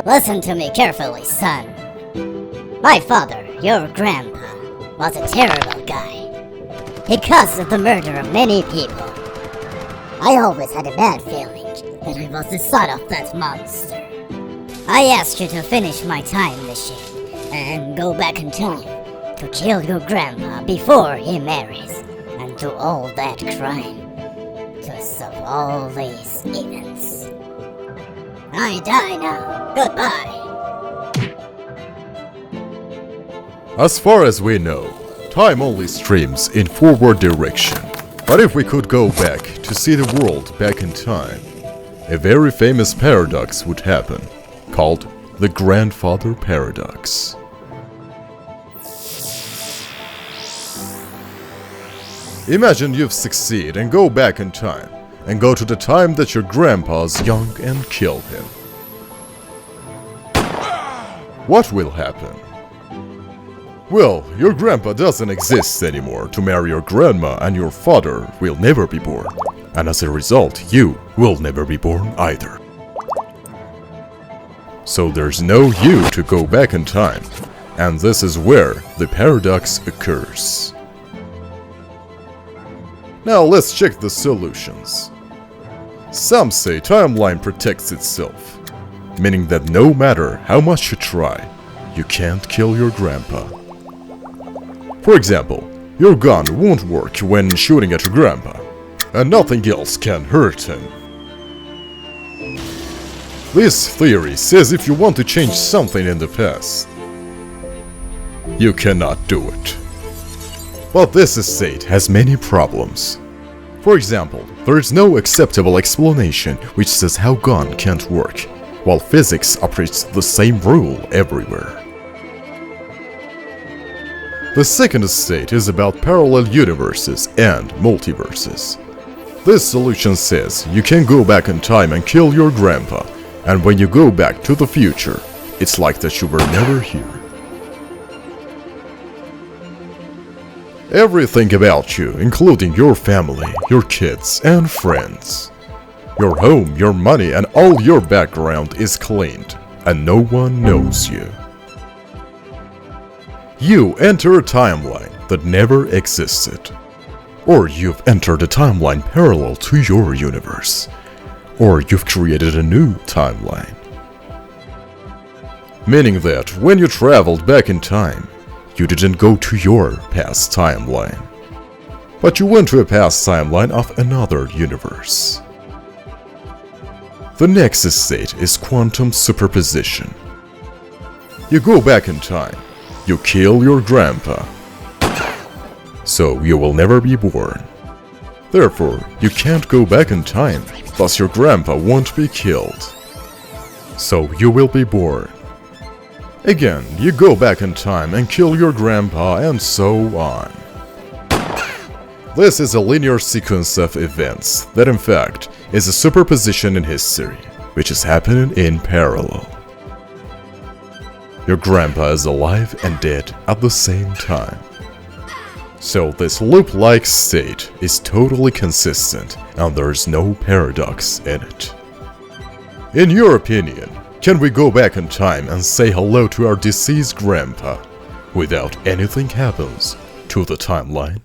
Listen to me carefully, son. My father, your grandpa, was a terrible guy. He caused the murder of many people. I always had a bad feeling that I was the son of that monster. I asked you to finish my time machine and go back in time to kill your grandpa before he marries and do all that crime to stop all these events. I die now. Goodbye. As far as we know, time only streams in forward direction. But if we could go back to see the world back in time, a very famous paradox would happen, called the Grandfather Paradox. Imagine you've succeeded and go back in time, and go to the time that your grandpa's young and kill him. What will happen? Well, your grandpa doesn't exist anymore to marry your grandma, and your father will never be born. And as a result, you will never be born either. So there's no you to go back in time, and this is where the paradox occurs. Now let's check the solutions. Some say timeline protects itself, meaning that no matter how much you try, you can't kill your grandpa. For example, your gun won't work when shooting at your grandpa, and nothing else can hurt him. This theory says if you want to change something in the past, you cannot do it. But this estate has many problems. For example, there is no acceptable explanation which says how gun can't work, while physics operates the same rule everywhere. The second estate is about parallel universes and multiverses. This solution says you can go back in time and kill your grandpa, and when you go back to the future, it's like that you were never here. Everything about you, including your family, your kids, and friends, your home, your money, and all your background is cleaned, and no one knows you. You enter a timeline that never existed. Or you've entered a timeline parallel to your universe. Or you've created a new timeline. Meaning that when you traveled back in time, you didn't go to your past timeline, but you went to a past timeline of another universe. The next state is quantum superposition. You go back in time, you kill your grandpa, so you will never be born. Therefore, you can't go back in time, thus your grandpa won't be killed. So you will be born. Again, you go back in time and kill your grandpa, and so on. This is a linear sequence of events that in fact is a superposition in history, which is happening in parallel. Your grandpa is alive and dead at the same time. So this loop-like state is totally consistent and there is no paradox in it. In your opinion, can we go back in time and say hello to our deceased grandpa without anything happens to the timeline?